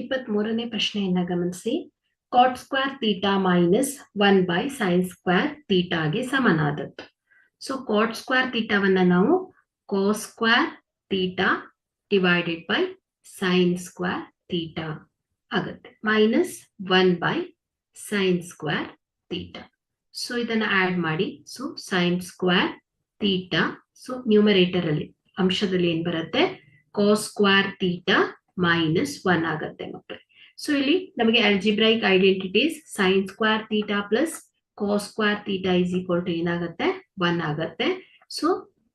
23ನೇ ಪ್ರಶ್ನೆಯನ್ನ ಗಮನಿಸಿ. Cot square theta minus 1 / sine square ಥೀಟಾಗೆ ಸಮನಾದದ್ದು. ಸೊ ಕಾಟ್ ಸ್ಕ್ವೇರ್ ಥೀಟಾವನ್ನ ನಾವು cos square theta divided by sine square theta ಆಗುತ್ತೆ, minus 1 / sine square theta. So ಇದನ್ನ ಆಡ್ ಮಾಡಿ. So sine square theta, so numerator ಅಲ್ಲಿ ಅಂಶದಲ್ಲಿ ಏನ್ ಬರುತ್ತೆ, ಕಾಸ್ ಸ್ಕ್ವೇರ್ ಥೀಟಾ ಮೈನಸ್ 1 ಆಗುತ್ತೆ ಮಕ್ಕಳೇ. ಸೊ ಇಲ್ಲಿ ನಮಗೆ algebraic identities sine square theta plus cos square theta is equal to ಏನಾಗುತ್ತೆ, 1 ಆಗುತ್ತೆ. So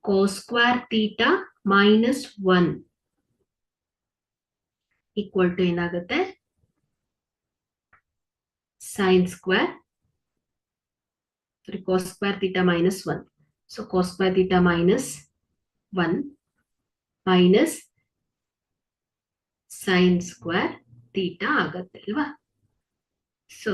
cos square theta minus 1 equal to ಏನಾಗುತ್ತೆ, sine square cos square theta minus 1. So cos square theta minus 1 minus sin square theta ಆಗುತ್ತೆ ಅಲ್ವಾ. So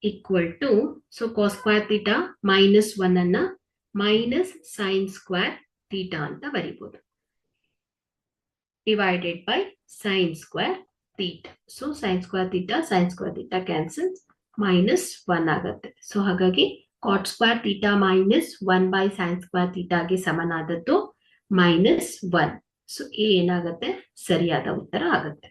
equal to, so cos square theta minus 1 ಅನ್ನ minus sin square theta ಅಂತ ಬರೀಬಹುದು, divided by sin square theta. So sin square theta cancels, minus 1 ಆಗುತ್ತೆ. So ಹಾಗಾಗಿ cot square theta minus 1 / sin square theta ಗೆ ಸಮನಾದದ್ದು minus 1. So A ಏನಾಗುತ್ತೆ, ಸರಿಯಾದ ಉತ್ತರ ಆಗುತ್ತೆ.